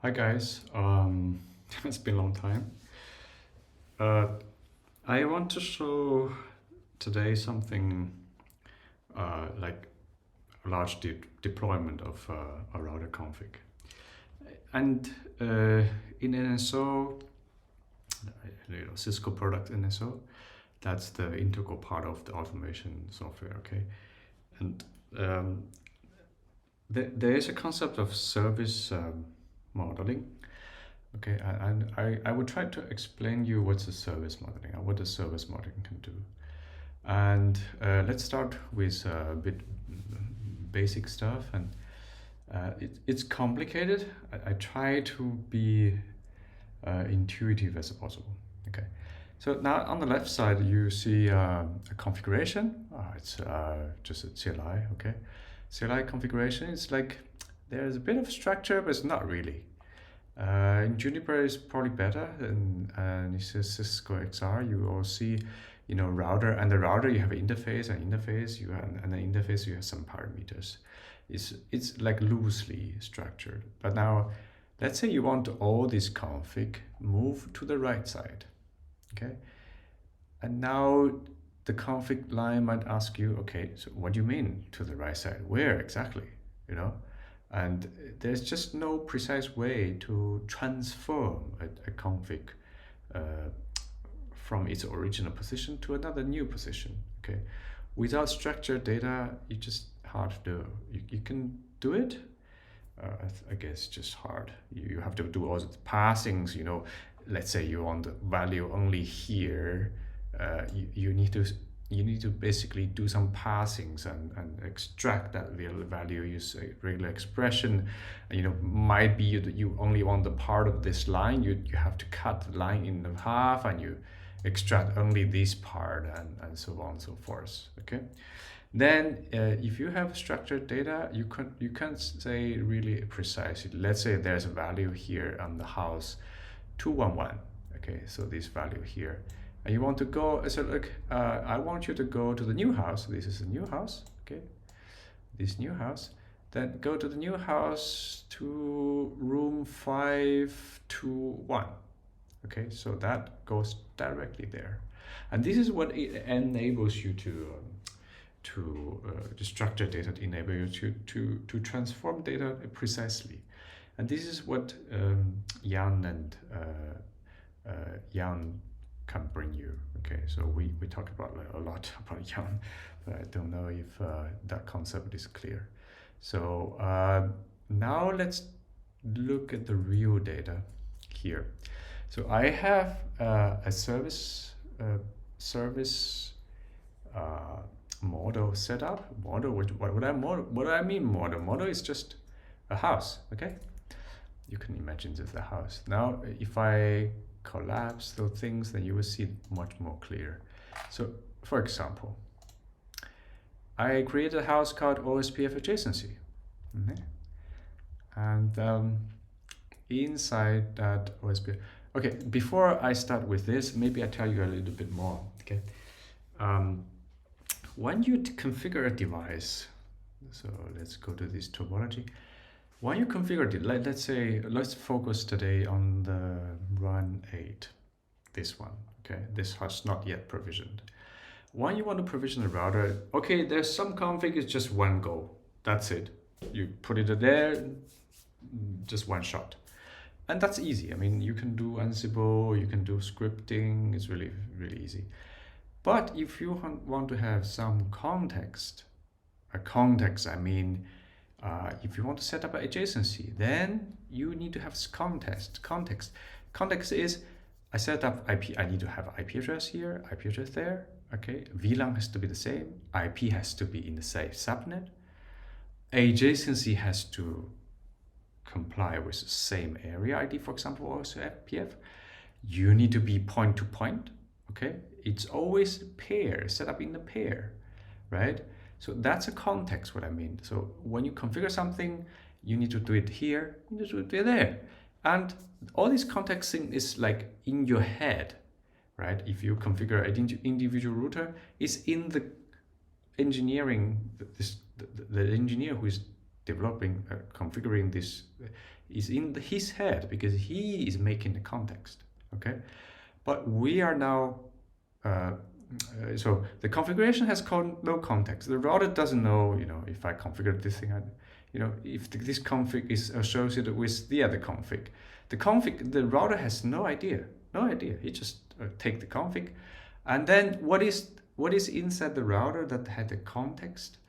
Hi guys, it's been a long time. Uh, I want to show today something like a large deployment of a router config. And in NSO, Cisco product NSO, that's the integral part of the automation software, okay? And there is a concept of service modeling. Okay, and I would try to explain you what's a service modeling and what the service modeling can do. And let's start with a bit basic stuff. And it's complicated. I try to be intuitive as possible. Okay, so now on the left side you see a configuration. It's just a CLI. Okay, CLI configuration is like there's a bit of structure, but it's not really. In Juniper is probably better, and this is Cisco XR. You will see, router, and the router you have an interface, and the interface you have some parameters. It's like loosely structured. But now, let's say you want all this config move to the right side, okay? And now the config line might ask you, okay, so what do you mean to the right side? Where exactly? And there's just no precise way to transform a config from its original position to another new position. Okay, without structured data, it's just hard to do. You can do it. I guess just hard. You have to do all the passings. Let's say you want the value only here. You need to basically do some passings and extract that real value, use a regular expression. Might be you only want the part of this line, you have to cut the line in half and you extract only this part and so on and so forth. Okay, then if you have structured data, you can't say really precisely. Let's say there's a value here on the house 211. Okay, so this value here, and you want to go, so look, I want you to go to the new house. This is a new house, okay? This new house. Then go to the new house to room 521. Okay, so that goes directly there. And this is what it enables you the structured data to enable you to transform data precisely. And this is what Jan and Jan can bring you. Okay, so we talked about a lot about Jan, but I don't know if that concept is clear. So now let's look at the real data here. So I have a service model set up. Model, what do I mean model? Model is just a house. Okay, you can imagine this as a house. Now if I collapse those things, then you will see much more clear. So for example, I created a house called OSPF adjacency. And inside that OSPF, okay, before I start with this, maybe I tell you a little bit more. Okay, when you configure a device, so let's go to this topology. When you configure it, let's focus today on the run 8, this one, okay? This has not yet provisioned. When you want to provision a router, okay, there's some config, it's just one go, that's it. You put it there, just one shot. And that's easy. I mean, you can do Ansible, you can do scripting, it's really, really easy. But if you want to have some context, I mean, if you want to set up an adjacency, then you need to have context. Context is, I set up IP, I need to have IP address here, IP address there, okay? VLAN has to be the same, IP has to be in the same subnet. Adjacency has to comply with the same area ID, for example, also FPF. You need to be point to point, okay? It's always pair, set up in the pair, right? So that's a context, what I mean. So when you configure something, you need to do it here, you need to do it there. And all this context thing is like in your head, right? If you configure an individual router, it's in the engineering, the engineer who is developing, configuring this is in his head because he is making the context. Okay, but we are now. So the configuration has no context. The router doesn't know, if I configured this thing, if this config is associated with the other config. The router has no idea. He just take the config, and then what is inside the router that had the context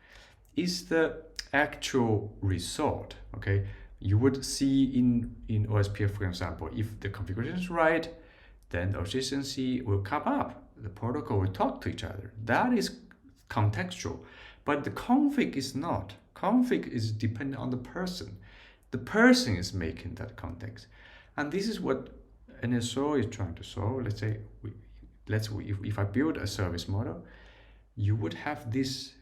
is the actual result. Okay, you would see in OSPF, for example, if the configuration is right, then adjacency will come up. The protocol will talk to each other. That is contextual, but the config is not. Config is dependent on the person. The person is making that context, and this is what NSO is trying to solve. Let's say, if I build a service model, you would have this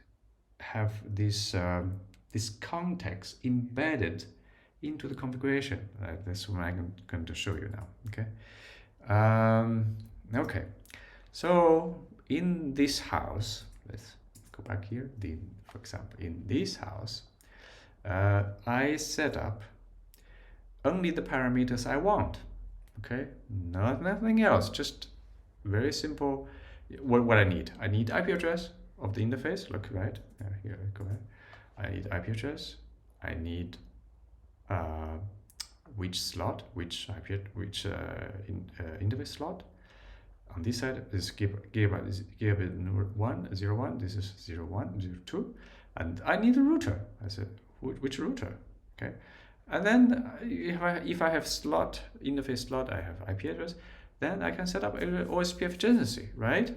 context embedded into the configuration. That's what I'm going to show you now. Okay. Okay. So in this house, let's go back here. For example, in this house, I set up only the parameters I want. Okay, nothing else. Just very simple. What I need IP address of the interface. Look, right here. Go ahead. I need IP address. I need which slot, which interface slot. On this side is gigabit 101. This is 01, 02, and I need a router. I said, which router? Okay, and then if I have interface slot, I have IP address. Then I can set up OSPF adjacency, right?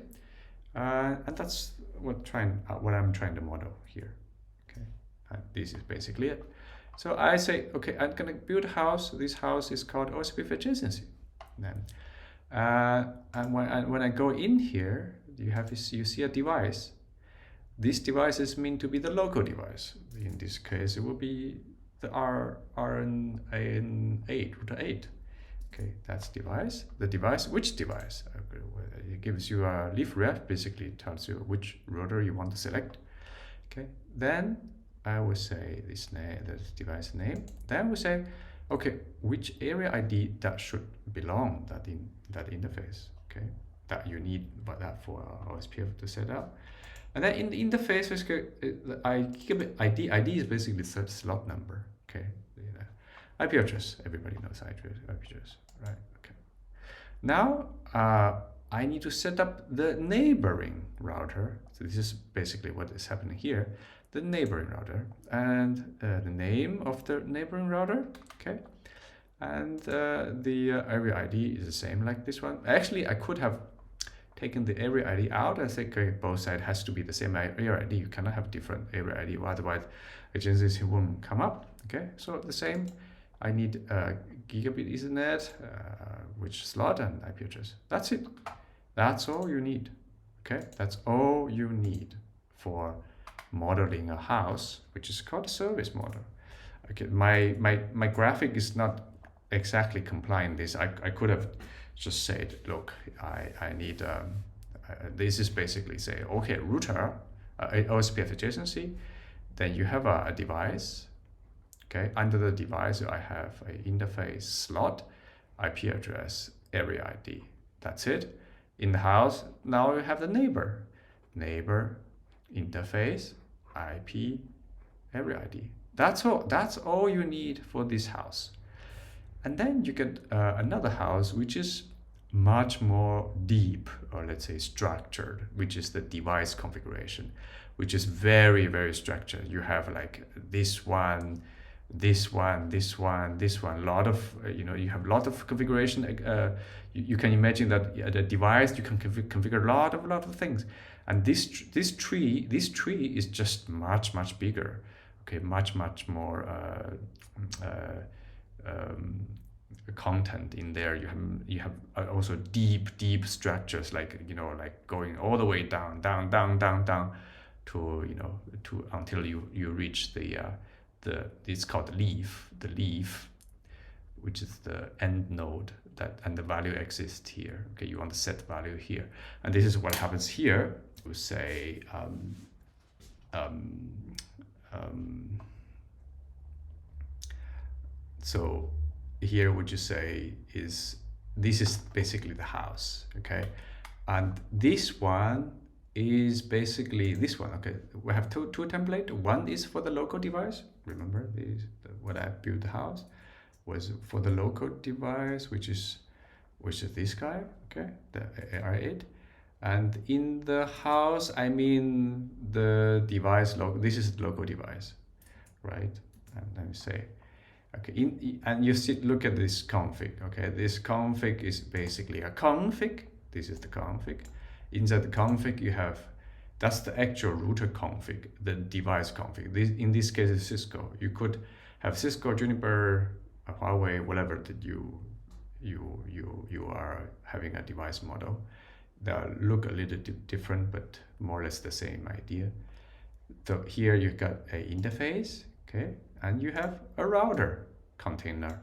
And that's what I'm trying to model here. Okay, and this is basically it. So I say, okay, I'm gonna build a house. This house is called OSPF adjacency. Then, and when I go in here, you see a device. This device is meant to be the local device. In this case, it will be the RN8, router 8. Okay, that's device. The device, which device? It gives you a leaf ref, basically tells you which router you want to select. Okay, then I will say this device name. Then we say, okay, which area ID that should belong that interface. Okay, that you need, but that for OSPF to set up. And then in the interface, ID is basically the slot number. Okay, IP address. Everybody knows IP address, right? Okay. Now I need to set up the neighboring router. So this is basically what is happening here. The neighboring router and the name of the neighboring router. Okay. And the area ID is the same like this one. Actually, I could have taken the area ID out and say, okay, both sides has to be the same area ID. You cannot have different area ID, otherwise adjacency won't come up. Okay, so the same. I need gigabit Ethernet, which slot and IP address. That's it. That's all you need. Okay, that's all you need for modeling a house, which is called a service model. Okay, my graphic is not exactly complying this. I could have just said, look, I need this is basically say, okay, router, OSPF adjacency, then you have a device. Okay, under the device I have an interface slot, IP address, area ID. That's it. In the house, now you have the neighbor, interface, IP, area ID. That's all you need for this house. And then you get another house which is much more deep, or let's say structured, which is the device configuration, which is very, very structured. You have like this one, this one, a lot of, you have a lot of configuration. You can imagine that the device, you can configure a lot of things. And this tree is just much bigger. Okay, much more content in there. You have also deep structures, like like going all the way down to to until you reach the it's called the leaf, which is the end node, and the value exists here. Okay, you want to set value here, and this is what happens here. We say So here what you say is, this is basically the house, okay? And this one is basically this one, okay? We have two templates. One is for the local device. Remember when I built the house was for the local device, which is this guy, okay? The R8. And in the house, I mean the device this is the local device, right? And let me say, okay, and you look at this config, okay? This config is basically a config. This is the config. Inside the config, you have, that's the actual router config, the device config. In this case, it's Cisco. You could have Cisco, Juniper, Huawei, whatever that you are having a device model. They look a little different, but more or less the same idea. So here you've got an interface, okay, and you have a router container,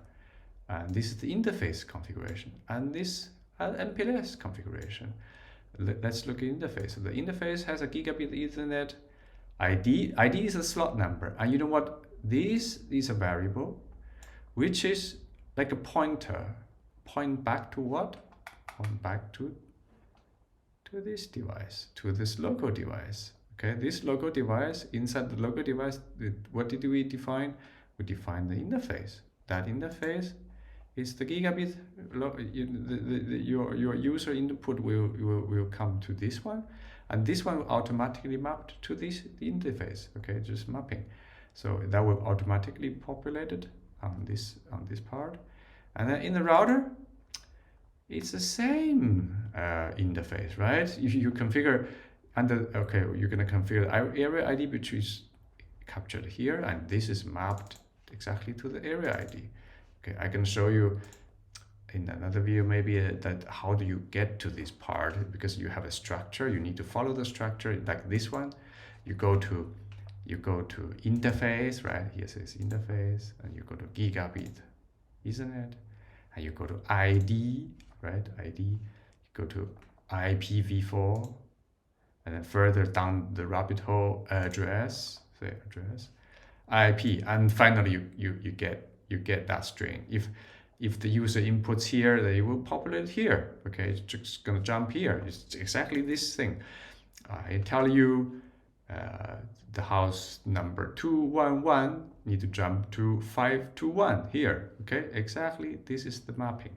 and this is the interface configuration, and this MPLS configuration. Let's look at interface. So the interface has a gigabit Ethernet ID. ID is a slot number, and you know what? This is a variable, which is like a pointer. Point back to what? Point back to this device, to this local device. Okay, this local device, inside the local device, what did we define? We define the interface. That interface is the gigabit. Your user input will come to this one, and this one will automatically map to the interface. Okay, just mapping. So that will automatically populated on this part, and then in the router, it's the same interface, right? If you configure under, okay, you're gonna configure area ID, which is captured here, and this is mapped exactly to the area ID. Okay, I can show you in another video maybe that how do you get to this part, because you have a structure, you need to follow the structure like this one. You go to interface, right? Here says interface, and you go to gigabit Ethernet, and you go to ID, right? ID, you go to IPv4, and then further down the rabbit hole, address, say address, IP, and finally you get that string. If the user inputs here, they will populate here. Okay, it's just gonna jump here. It's exactly this thing. I tell you the house number 211 need to jump to 521 here. Okay, exactly. This is the mapping.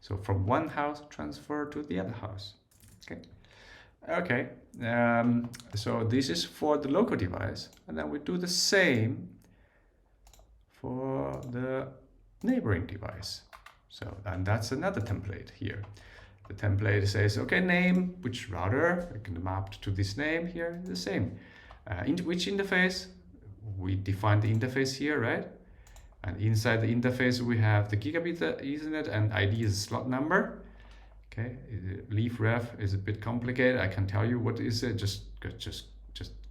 So from one house transfer to the other house. Okay. So this is for the local device, and then we do the same for the neighboring device. So, and that's another template here. The template says, okay, name, which router, I can map to this name here, the same. Into which interface? We define the interface here, right? And inside the interface, we have the gigabit Ethernet, and ID is slot number. Okay, leaf ref is a bit complicated. I can tell you what is it. Just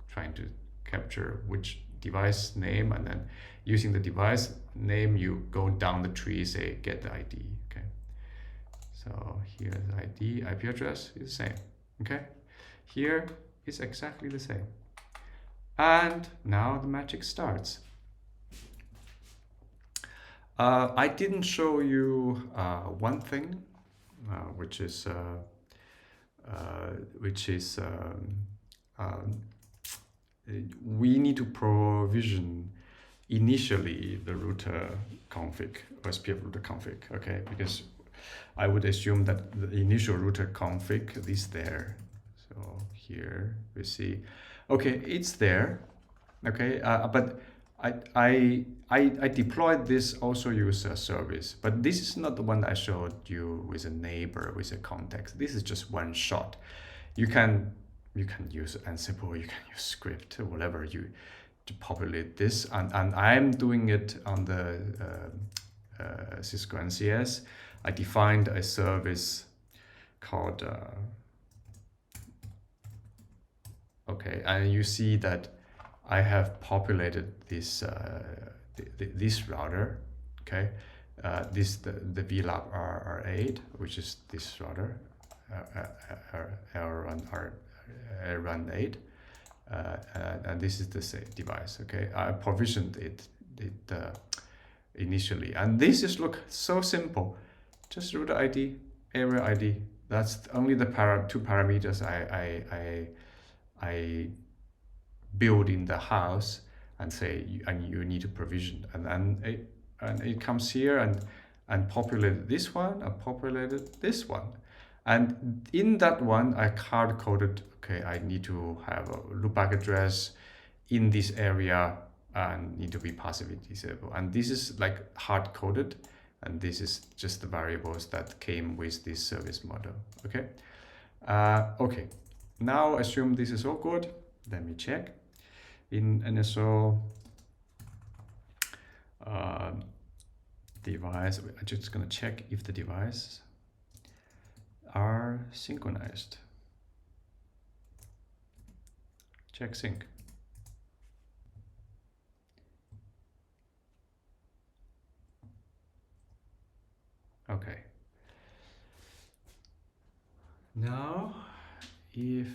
trying to capture which device name, and then using the device name, you go down the tree, say get the ID. Okay, so here the ID, IP address is the same. Okay, here is exactly the same. And now the magic starts. I didn't show you one thing, which is we need to provision initially the router config, OSPF router config, okay? Because I would assume that the initial router config is there. So here we see, okay, it's there, okay, but I deployed this also user service, but this is not the one I showed you with a neighbor, with a context. This is just one shot. You can use Ansible, you can use script, whatever you to populate this, and I'm doing it on the Cisco NCS. I defined a service called okay, and you see that I have populated this this router, okay, this the VLAB R8, which is this router, run 8, and this is the same device. Okay, I provisioned it initially. And this just look so simple. Just router ID, area ID. That's only the two parameters I build in the house and say you need to provision, and it comes here and populated this one and populated this one. And in that one, I hard coded, okay, I need to have a loopback address in this area and need to be passively disabled. And this is like hard coded, and this is just the variables that came with this service model. Okay. Okay. Now assume this is all good. Let me check. In NSO device, I'm just gonna check if the devices are synchronized. Check sync. Okay. Now, if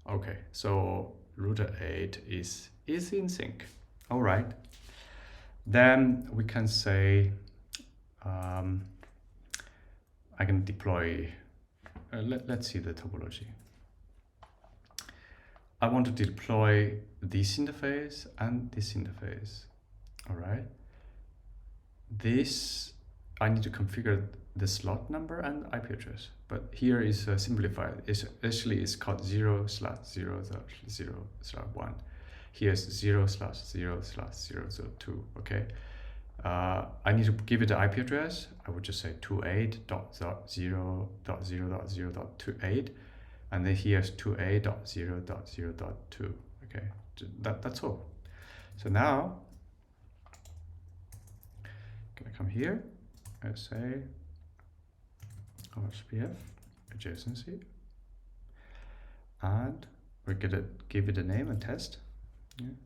okay, so router 8 is in sync. All right. Then we can say I can deploy. Let's see the topology. I want to deploy this interface and this interface. All right. This I need to configure the slot number and IP address, but here is simplified. It's called 0/0/0/1. Here's 0/0/0/002. Okay. I need to give it the IP address. I would just say 28.0.0.0.28, and then here's 28.0.0.2. Okay, that's all. So now, can I come here? I say OSPF adjacency, and we're gonna give it a name and test. Yeah.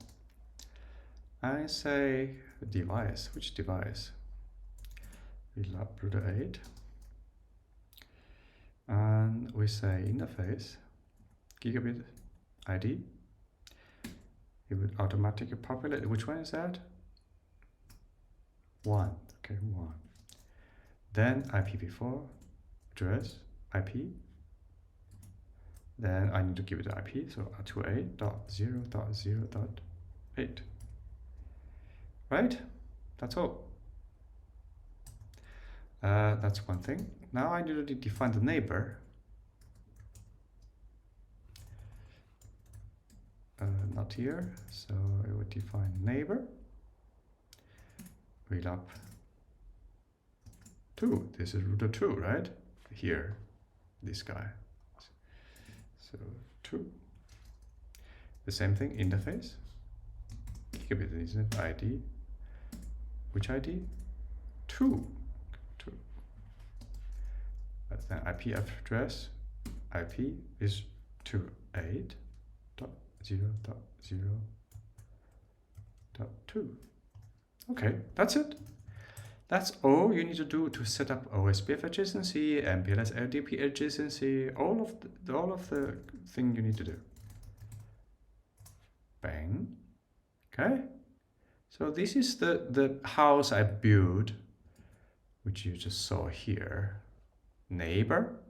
I say device. Which device? We love router 8, and we say interface gigabit ID. It would automatically populate. Which one is that? 1. Okay, 1. Then IPv4 address IP. Then I need to give it the IP, so 28.0.0.8. Right? That's all. That's one thing. Now I need to define the neighbor. Not here, so I would define neighbor. Relap 2. This is router 2, right? Here, this guy. So 2. The same thing, interface. Gigabit Ethernet ID. Which ID? 2. 2. That's the IP address. IP is 28.0.0.2. Okay, that's it. That's all you need to do to set up OSPF adjacency, MPLS LDP adjacency, all of the thing you need to do. Bang. Okay. So this is the house I built, which you just saw here. Neighbor,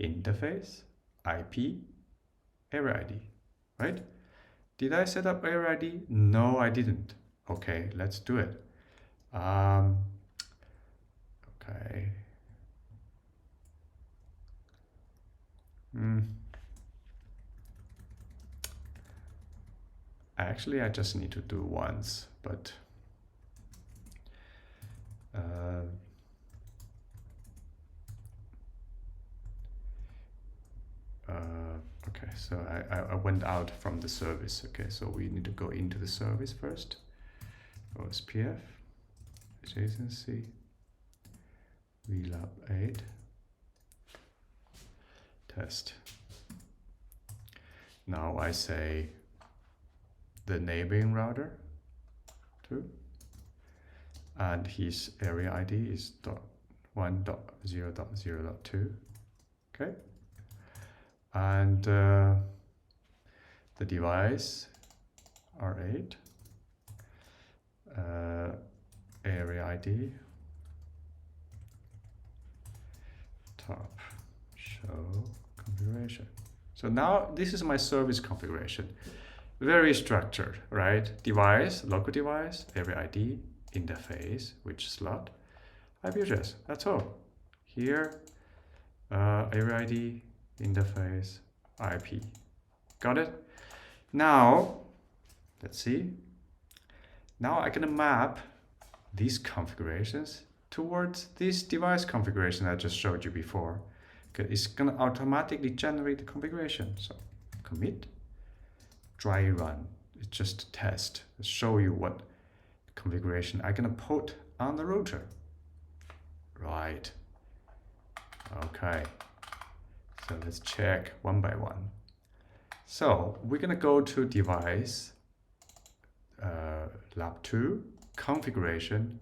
interface, IP, area ID, right? Did I set up area ID? No, I didn't. Okay, let's do it. Okay. Actually, I just need to do once, but okay, so I went out from the service. Okay, so we need to go into the service first. OSPF adjacency VLAB 8 test. Now I say the neighboring router 2, and his area ID is 1.0.0.2. Okay, and the device R8 area ID, top, show configuration. So now this is my service configuration. Very structured, right? Device, local device, area ID, interface, which slot, IP address, that's all. Here, area ID, interface, IP. Got it? Now, let's see. Now I can map these configurations towards this device configuration I just showed you before. Okay, it's gonna automatically generate the configuration. So commit, dry run. It's just a test to show you what configuration I'm gonna put on the router. Right. Okay. So let's check one by one. So we're gonna go to device, lab 2, configuration.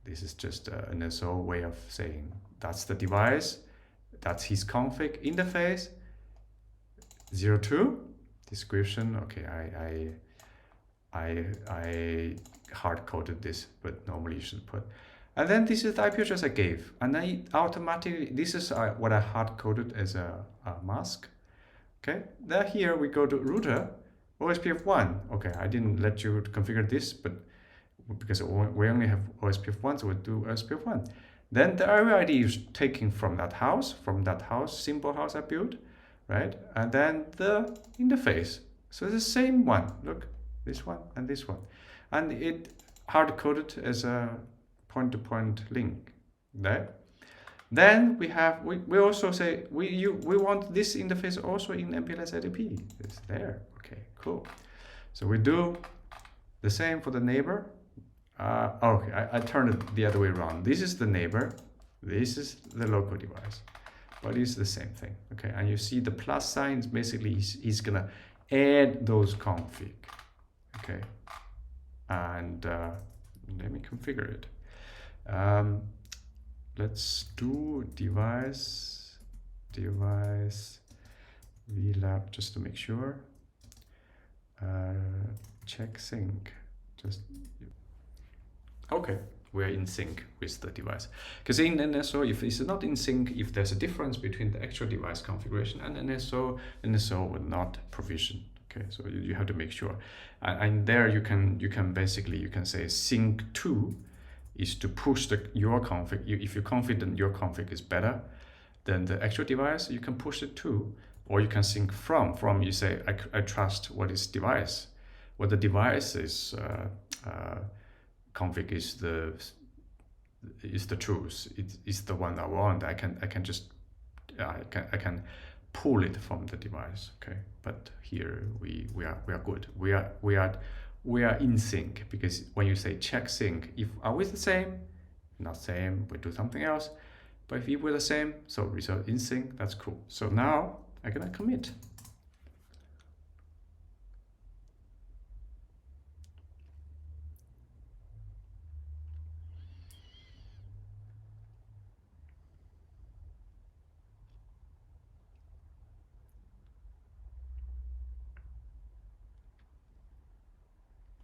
This is just an NSO way of saying that's the device, that's his config interface. 02 description. Okay, I hard coded this, but normally you should put. And then this is the IP address I gave, and then automatically this is what I hard coded as a mask. Okay, then here we go to router OSPF 1. Okay, I didn't let you configure this, but because we only have OSPF 1, so we'll do OSPF 1. Then the area ID is taken from that house, simple house I built, right? And then the interface. So it's the same one. Look, this one and this one. And it hard-coded as a point-to-point link, right? Then we also say we want this interface also in MPLS LDP. It's there. Okay, cool. So we do the same for the neighbor. Okay, I turned it the other way around. This is the neighbor. This is the local device. But it's the same thing. Okay, and you see the plus signs. Basically, he's gonna add those config. Okay, and let me configure it. Let's do device VLAB just to make sure. Check sync. Okay, we're in sync with the device. Because in NSO, if it's not in sync, if there's a difference between the actual device configuration and NSO will not provision. Okay, so you have to make sure. And there you can basically say sync to is to push your config. If you're confident your config is better than the actual device, you can push it to, or you can sync from. From you say I trust what is device, what the device is. Config is the truth. It's the one I want. I can just I can pull it from the device. Okay, but here we are good. We are in sync, because when you say check sync, if are we the same, not same, we do something else. But if we're the same, so result in sync. That's cool. So now I'm gonna commit.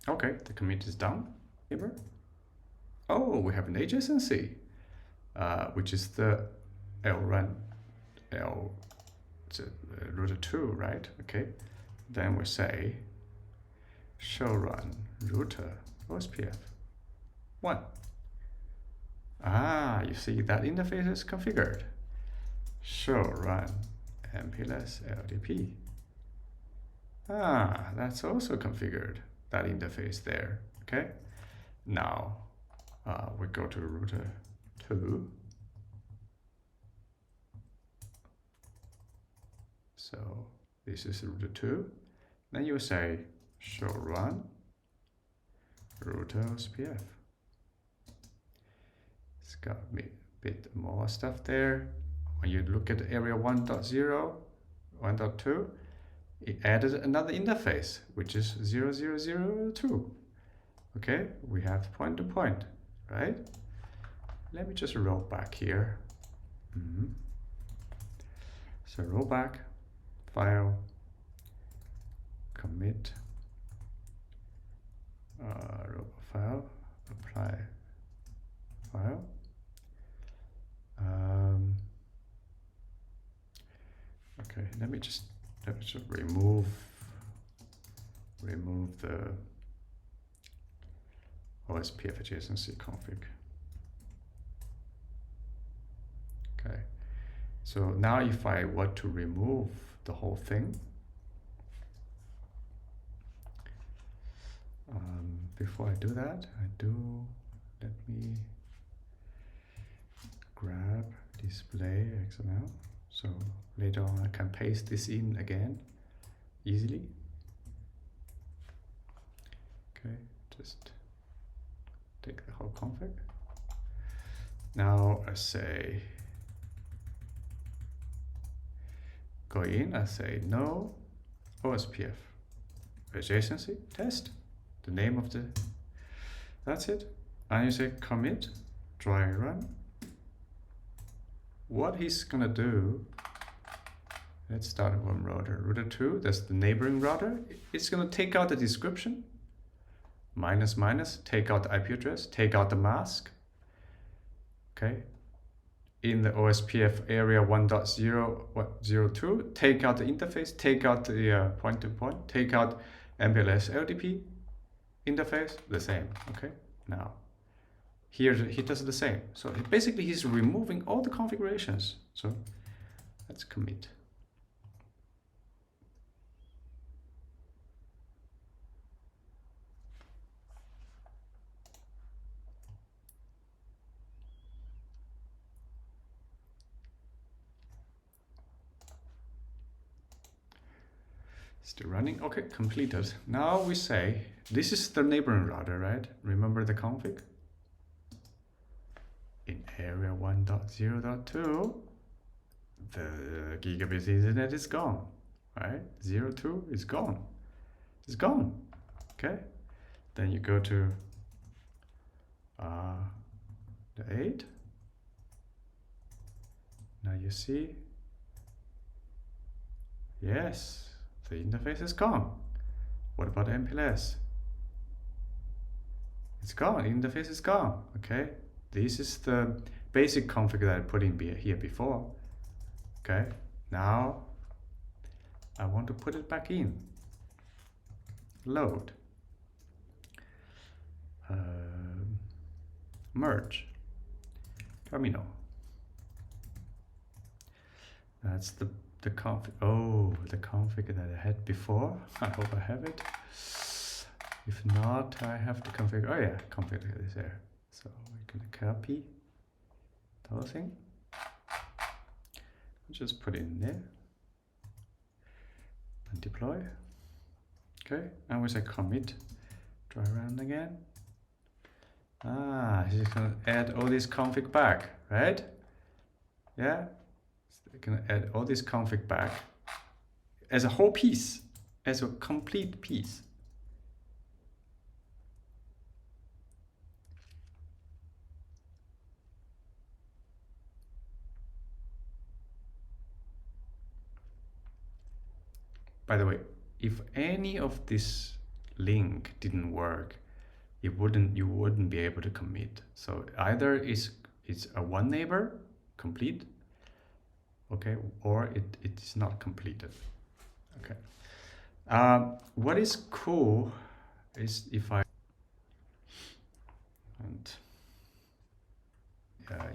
Okay, the commit is done. Oh, we have an adjacency, which is the router 2, right? Okay, then we say show run router OSPF 1. You see that interface is configured. Show run MPLS LDP. That's also configured. That interface there. Okay, now we go to router 2. So this is router 2. Then you say show run router OSPF. It's got a bit more stuff there. When you look at area 1.0, 1.2, it added another interface, which is 0002. Okay, we have point to point, right? Let me just roll back here. So roll back, file, commit, file, apply file. Okay, let me just remove the OSPF adjacency config. Okay, so now if I want to remove the whole thing, before I do that, let me grab display XML. So later on I can paste this in again easily. Okay, just take the whole config. Now I say, go in, I say no OSPF adjacency test, the name of the, that's it. And you say commit, try run. What he's gonna do, let's start with one router. Router 2, that's the neighboring router. It's gonna take out the description, minus, take out the IP address, take out the mask. Okay. In the OSPF area 1.0.02, take out the interface, take out the point-to-point, take out MPLS LDP interface, the same. Okay. Now, here he does the same. So basically he's removing all the configurations. So let's commit. Still running. Okay, completed. Now we say this is the neighboring router, right? Remember the config? In area 1.0.2, the gigabit Ethernet is gone, right? 02 is gone. It's gone. Okay. Then you go to the 8. Now you see, yes, the interface is gone. What about MPLS? It's gone. Interface is gone. Okay. This is the basic config that I put in here before. Okay. Now I want to put it back in. Load. Merge. Terminal. That's the config. Oh, the config that I had before. I hope I have it. If not, I have to configure. Oh yeah, configure this there. So we're gonna copy the whole thing. Just put it in there and deploy. Okay, and we say commit. Try run again. He's gonna add all this config back, right? Yeah. We're gonna add all this config back as a whole piece, as a complete piece. By the way, if any of this link didn't work, you wouldn't be able to commit. So either it's a one neighbor complete, okay, or it is not completed. Okay. What is cool is if I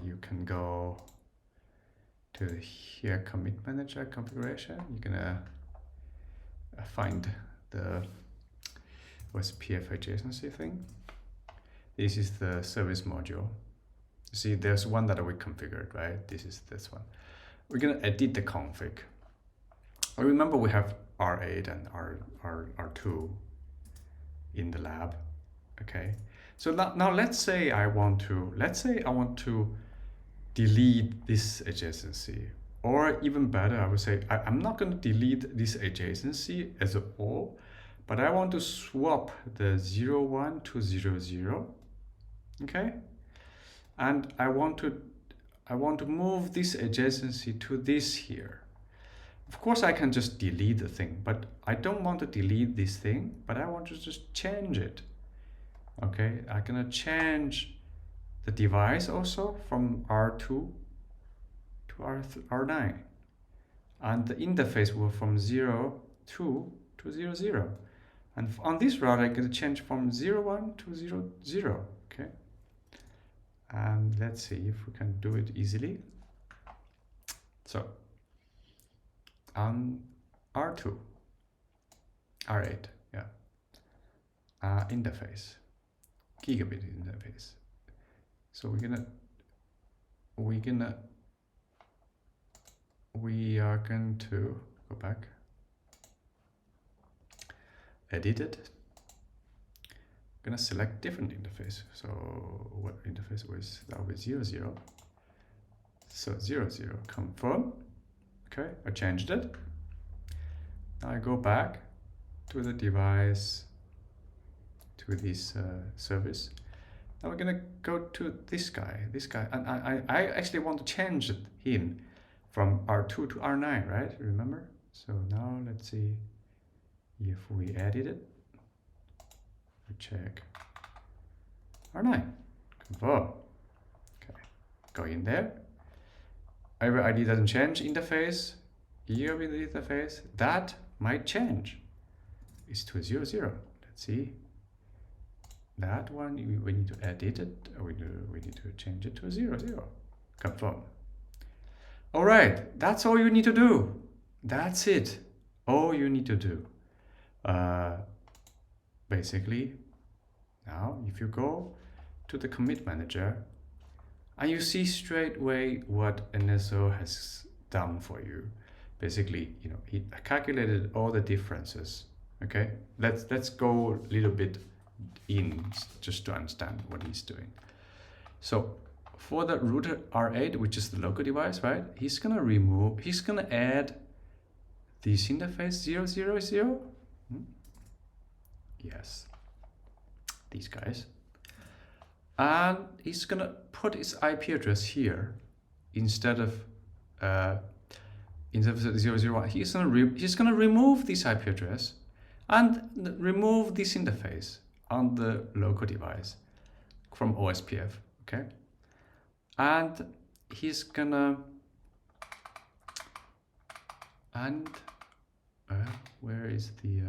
you can go to here, commit manager configuration. You're gonna find the OSPF adjacency thing. This is the service module. You see, there's one that we configured, right? This is this one. We're gonna edit the config. Remember, we have R8 and R2 in the lab. Okay. So now let's say I want to delete this adjacency. Or even better, I would say, I'm not going to delete this adjacency as a whole, but I want to swap the 01 to 00, okay? And I want to move this adjacency to this here. Of course, I can just delete the thing, but I don't want to delete this thing, but I want to just change it. Okay, I'm gonna change the device also from R2 to R9, and the interface will from 02 to 00. And on this route, I'm gonna change from 01 to 00. Okay, and let's see if we can do it easily. So on R2, R8, yeah, interface, gigabit interface. So we are going to go back, edit it. I'm gonna select different interface. So what interface was that? Was 00. So 00, confirm. Okay, I changed it. Now I go back to the device, to this service. Now we're gonna go to this guy, and I actually want to change him from R2 to R9, right? Remember? So now let's see if we edit it. We check R9, confirm. Okay, go in there. Every ID doesn't change interface. Here with the interface, that might change. It's to 00. Let's see. That one we need to edit it. We need to change it to 00. Confirm. All right, that's all you need to do. That's it. All you need to do. Basically, now if you go to the commit manager, and you see straight away what NSO has done for you. Basically, you know, he calculated all the differences. Okay, let's go a little bit in just to understand what he's doing. So for the router R8, which is the local device, right? He's gonna add this interface 000. Yes, these guys. And he's gonna put his IP address here instead of 001. He's gonna remove this IP address and remove this interface on the local device from OSPF. Okay, and he's gonna where is the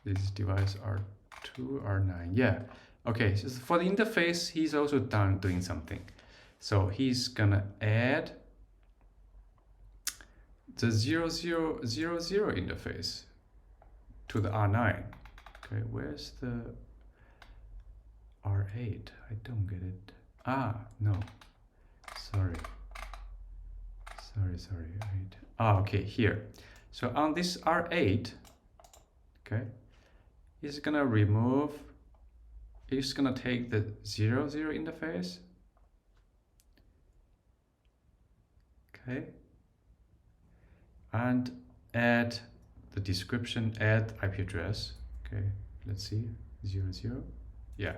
this device R2, R9. Yeah. Okay. So for the interface, he's also doing something. So he's gonna add the 0000 interface to the R9. Okay. Where's the R8? I don't get it. Ah, no. Sorry. Okay, here. So on this R8, okay, he's gonna take the 00 interface, okay, and add the description, add IP address, okay, let's see, 00, yeah.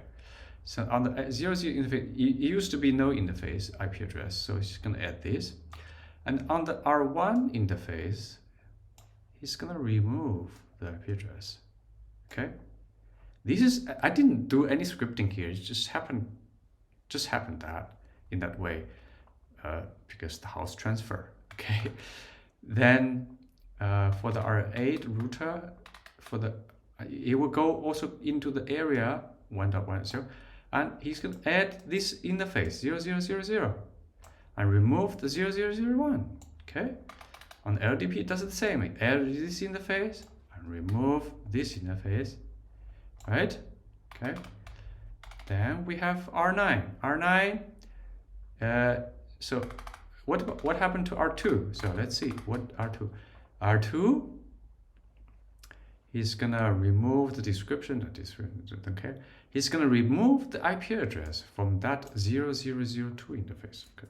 So on the 00 interface, it used to be no interface IP address, so he's gonna add this. And on the R1 interface, he's gonna remove the IP address. Okay, this is, I didn't do any scripting here. It just happened that in that way because the house transfer. Okay, then for the R8 router, it will go also into the area 1.10, and he's gonna add this interface 0000 and remove the 0001. Okay, on LDP it does the same. It adds this interface and remove this interface, right? Okay, then we have R9. So what happened to R2? So let's see what R2 he's gonna remove the description. Okay, he's gonna remove the IP address from that 0002 interface. Okay.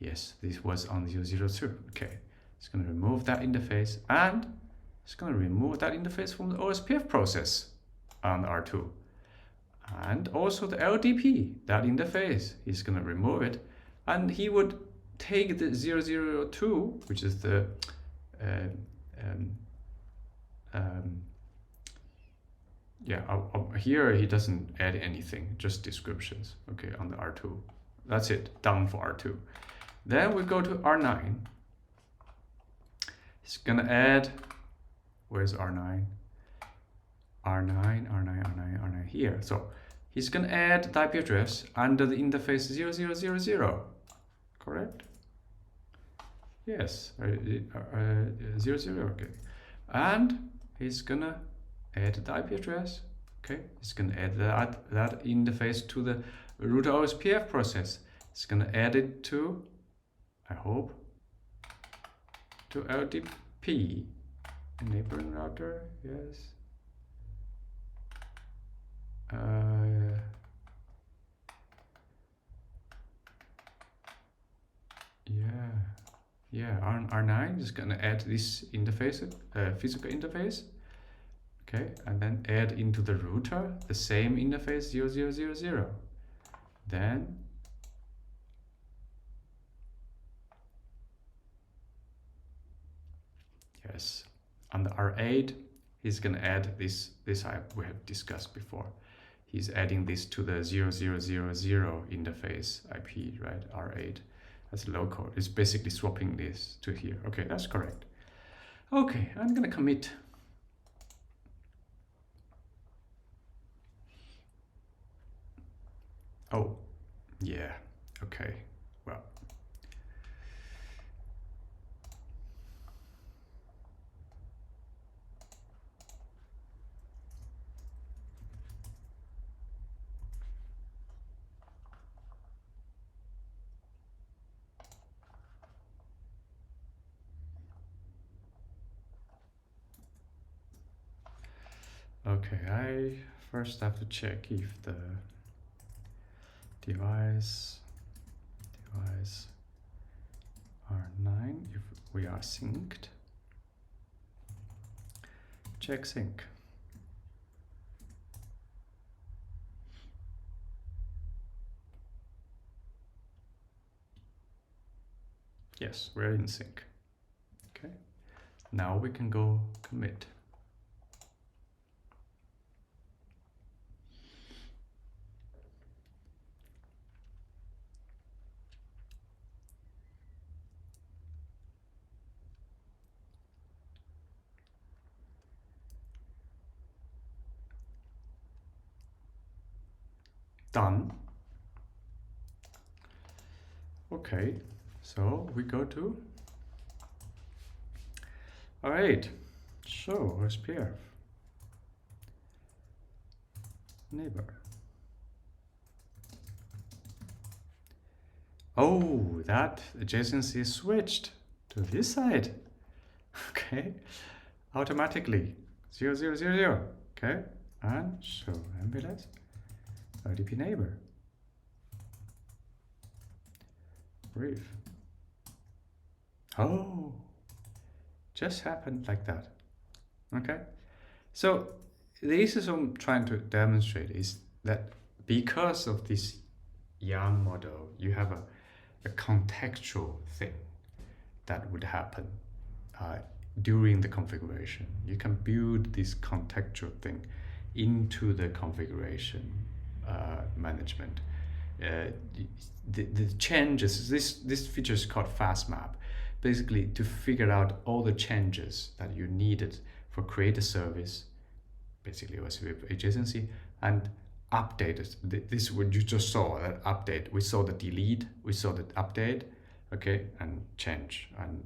Yes, this was on 002. Okay, it's going to remove that interface, and it's going to remove that interface from the OSPF process on R2. And also the LDP, that interface, he's going to remove it, and he would take the 002, which is the here he doesn't add anything, just descriptions. Okay, on the R2. That's it, done for R2. Then we go to R9. He's gonna add, where's R9? R9 here. So he's gonna add the IP address under the interface 0000, correct? Yes, 00, okay. And he's gonna add the IP address, okay? He's gonna add that interface to the router OSPF process. He's gonna add it to, I hope, to LDP, neighboring router, yes. R9 is gonna add this interface, physical interface, okay, and then add into the router the same interface 0000. Then yes, on the R8 he's gonna add this we have discussed before. He's adding this to the 0000 interface IP, right? R8. That's local. It's basically swapping this to here. Okay, that's correct. Okay, I'm gonna commit. Oh, yeah, okay, well. Okay, I first have to check if the device R9, if we are synced. Check sync. Yes, we're in sync. Okay, now we can go commit. Done. Okay, so we go to, all right, show OSPF neighbor. Oh, that adjacency is switched to this side. Okay, automatically 0000. Okay, and show MPLS LDP neighbor. Brief. Oh, just happened like that. Okay, so this is what I'm trying to demonstrate, is that because of this Yang model, you have a contextual thing that would happen during the configuration. You can build this contextual thing into the configuration management. The changes, this feature is called FastMap, basically to figure out all the changes that you needed for create a service, basically OSPF adjacency, and update it. This is what you just saw, that update. We saw the delete, we saw the update, okay, and change, and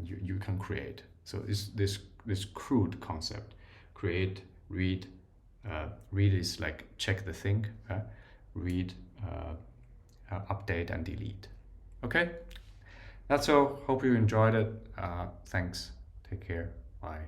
you can create. So this CRUD concept, create, read. Read is like check the thing, read, update, and delete. Okay, that's all. Hope you enjoyed it. Thanks. Take care. Bye.